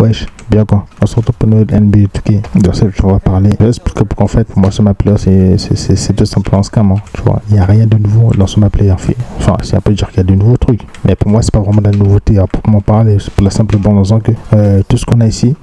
wesh, bien quoi. On se retrouve pour une nouvelle NBA 2K. Dans cette vidéo, on va parler. Je vais expliquer qu'en fait, pour moi, ce map là, c'est tout simplement un scam. Hein, tu vois, il n'y a rien de nouveau dans ce map là. Enfin, c'est un peu dire qu'il y a de nouveaux trucs. Mais pour moi, c'est pas vraiment de la nouveauté. À proprement parler, c'est pour la simple bonne raison que tout ce qu'on a ici,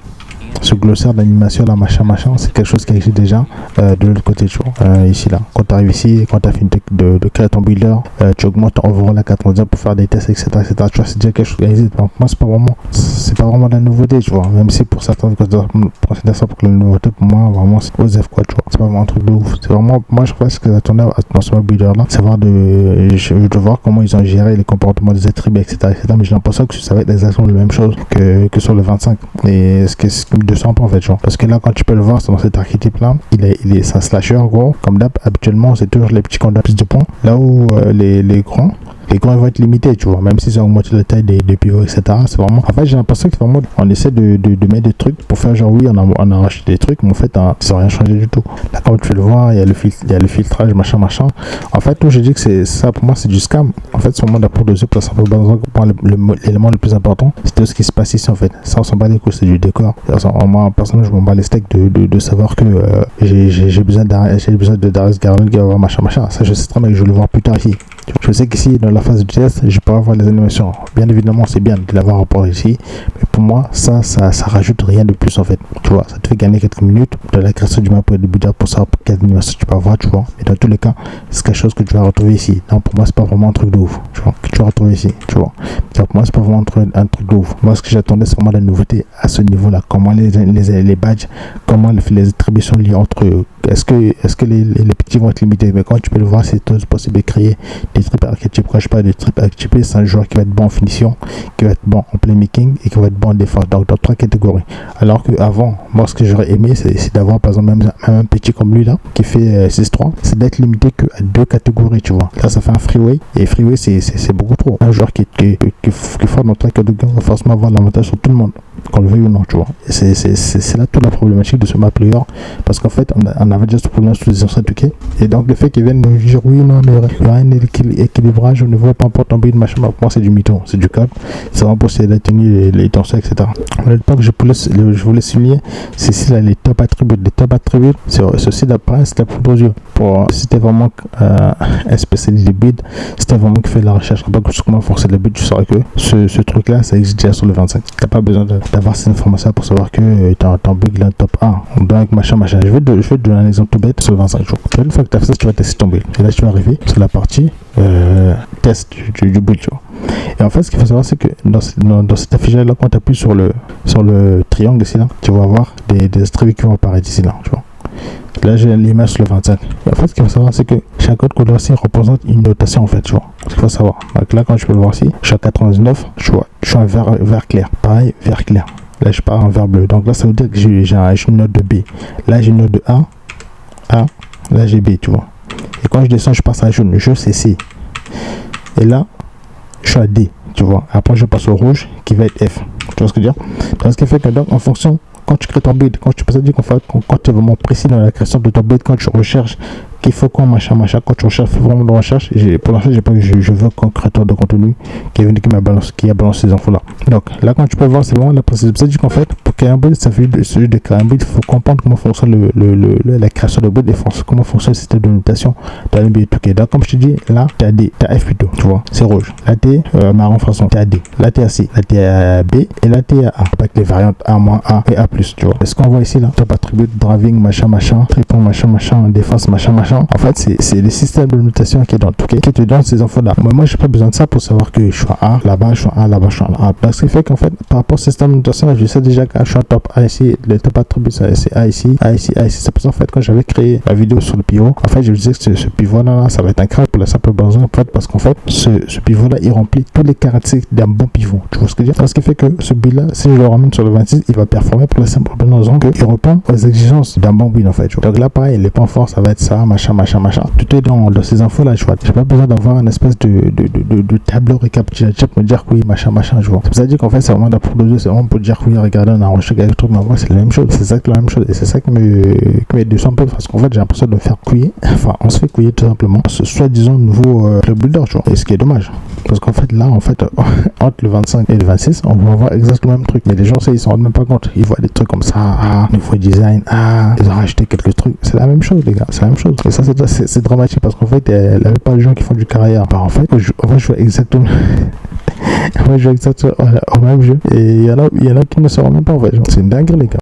ce glossaire d'animation là, machin, c'est quelque chose qui existe déjà de l'autre côté, tu vois. Ici là, quand tu arrives ici, quand tu as fini de créer ton builder, tu augmentes ton overall à 4 mondial pour faire des tests, etc. Tu vois, c'est déjà quelque chose qui existe. Donc, moi, c'est pas vraiment de la nouveauté, tu vois. Même si pour certains, considère ça pour que la nouveauté, pour moi, vraiment, c'est OZF quoi, tu vois. C'est pas vraiment un truc de ouf. C'est vraiment, moi, je crois ce que j'attendais dans ce builder là, c'est de voir comment ils ont géré les comportements des attributs, etc. Mais j'ai l'impression que ça va être exactement la même chose que sur le 25. Et ce qui me 200 en fait, genre. Parce que là, quand tu peux le voir, c'est dans cet archétype là, il est un slasher gros. Comme d'hab, habituellement, c'est toujours les petits qui ont plus de points. Là où les grands ils vont être limités, tu vois, même si ça augmente la taille des pivots, etc. C'est vraiment, en fait, j'ai l'impression que vraiment, on essaie de mettre des trucs pour faire genre, oui, on a racheté des trucs, mais en fait, ça n'a rien changé du tout. Là, comme tu le vois, il y a le filtrage, machin. En fait, tout, je dis que c'est ça, pour moi, c'est du scam. En fait, c'est vraiment de la poudre de yeux, parce que l'élément le plus important, c'était ce qui se passe ici, en fait. Ça, on s'en bat les couilles, c'est du décor. Moi, personnellement, je m'en bats les steaks de savoir que j'ai besoin de Darius Garland qui va avoir machin. Ça, je sais très bien que je vais le voir plus tard ici. Je sais qu'ici, dans la phase de test, je peux avoir les animations. Bien évidemment, c'est bien de l'avoir rapport ici. Mais pour moi, ça rajoute rien de plus en fait. Tu vois, ça te fait gagner quelques minutes de la création du map pour le budget pour savoir quelle animation tu peux avoir, tu vois. Mais dans tous les cas, c'est quelque chose que tu vas retrouver ici. Non, pour moi, c'est pas vraiment un truc de ouf, tu vois, que tu vas retrouver ici, tu vois. Donc, pour moi, c'est pas vraiment un truc de ouf. Moi, ce que j'attendais, c'est vraiment la nouveauté à ce niveau-là. Comment les badges, comment les attributions liées entre eux. Est-ce que les petits vont être limités? Mais quand tu peux le voir, c'est tout possible de créer des triples archétypes. Quand je parle de triples archétypes, c'est un joueur qui va être bon en finition, qui va être bon en playmaking et qui va être bon en défense. Donc dans 3 catégories. Alors qu'avant, moi ce que j'aurais aimé, c'est d'avoir par exemple même un petit comme lui là, qui fait 6-3, c'est d'être limité que à 2 catégories, tu vois. Là ça fait un freeway, et freeway c'est beaucoup trop. Un joueur qui est fort dans 3 catégories va forcément avoir l'avantage sur tout le monde, qu'on le veuille ou non, tu vois. C'est là toute la problématique de ce map player, parce qu'en fait on avait déjà ce problème sur les anciens trucs, et donc le fait qu'ils viennent nous dire oui non mais il y a un équilibrage au niveau pas importe tomber de machin, pour moi c'est du mytho, c'est du cap, c'est vraiment pour essayer d'atténuer les tensions, etc. L'autre que je voulais souligner, c'est ici là les top attributs. Les top attributs, ceci d'après c'était pour yeux. C'était vraiment un spécialiste de build, c'était vraiment qui fait la recherche, comment fonctionne le build, tu saurais que ce truc là ça existe déjà sur le 25. T'as pas besoin d'avoir cette information pour savoir que ton build là top 1 donc machin. Je vais te donner un exemple tout bête sur le 25 jours. Une fois que tu as fait ça, tu vas tester ton build, et là tu vas arriver sur la partie test du build, tu vois. Et en fait, ce qu'il faut savoir, c'est que dans cette affiche là, quand tu appuies sur le triangle ici là, tu vas avoir des attributs qui vont apparaître ici là, tu vois. Là j'ai l'image sur le 25. Et en fait, ce qu'il faut savoir, c'est que chaque autre couleur ici représente une notation en fait, tu vois. Ce qu'il faut savoir. Donc là, quand je peux le voir ici, je suis à 99, je suis en vert clair. Pareil, vert clair. Là je pars en vert bleu. Donc là ça veut dire que j'ai une note de B. Là j'ai une note de A. Là j'ai B, tu vois. Et quand je descends, je passe à jaune. Je c'est C. Et là je suis à D, tu vois. Après je passe au rouge qui va être F. Tu vois ce que je veux dire? Donc ce qui fait que donc en fonction, quand tu crées ton build, quand tu peux dire qu'en fait quand tu es vraiment précis dans la création de ton build, quand tu recherches qu'il faut qu'on machin, quand tu recherches vraiment de recherche, pour l'instant j'ai pas eu, je veux qu'un créateur de contenu qui est venu qui a balancé ces infos là. Donc là quand tu peux voir, c'est vraiment la précision. C'est-à-dire qu'en fait pour créer un build, ça fait celui de créer un build, il faut comprendre comment fonctionne la création de build et comment fonctionne le système de notation dans NBA 2K. Donc comme je te dis, là t'as D, t'as F plutôt, tu vois, c'est rouge. Là t'es marron façon, t'es à D, là t'es à C, là t'es à B et là t'es à A, avec les variantes A-, A et A+, tu vois. Est-ce qu'on voit ici là, top attribut, driving, machin, tripon, machin, défense, machin. En fait, c'est le système de notation qui est dans tout qui te donne ces infos-là. Moi, j'ai pas besoin de ça pour savoir que je suis à A, là-bas, je suis à A, là-bas, je suis à A. Donc, ce qui fait qu'en fait, par rapport au système de notation, je sais déjà que je suis en top A ici, le top attribut, c'est A ici, A ici, A ici. C'est pour ça, en fait, quand j'avais créé la vidéo sur le pivot, en fait, je me disais que ce pivot-là, ça va être un crack pour la simple raison, en fait, parce qu'en fait, ce pivot-là, il remplit tous les caractéristiques d'un bon pivot. Tu vois ce que je veux dire? Ce qui fait que ce build-là, si je le ramène sur le 26, il va performer pour la simple raison qu'il répond aux exigences d'un bon build, en fait. Donc là, pareil, les points forts, ça va être ça, machin. machin. Tout est dans ces infos-là, je vois. J'ai pas besoin d'avoir un espèce de tableau récapitulatif pour me dire que oui, machin, je vois. C'est à dire qu'en fait, c'est vraiment d'après le jeu, c'est vraiment pour dire que oui, regardez, on a enregistré quelque chose, mais moi, c'est la même chose. C'est exactement la même chose. Et c'est ça qui me déçoit un peu, parce qu'en fait, j'ai l'impression de me faire couiller. Enfin, on se fait couiller tout simplement. Ce soi-disant nouveau club builder, tu vois. Et ce qui est dommage. Parce qu'en fait, là, entre le 25 et le 26, on va avoir exactement le même truc. Mais les gens, ils s'en rendent même pas compte. Ils voient des trucs comme ça, nouveau design, ils ont rajouté quelques trucs. C'est la même chose, les gars. C'est la même chose. Et ça, c'est dramatique parce qu'en fait, il n'y avait pas de gens qui font du carrière. Bah, en fait, je vois exactement. Moi, je joue exactement au même jeu. Et il y en a qui ne se rendent même pas, en fait. C'est une dinguerie, les gars.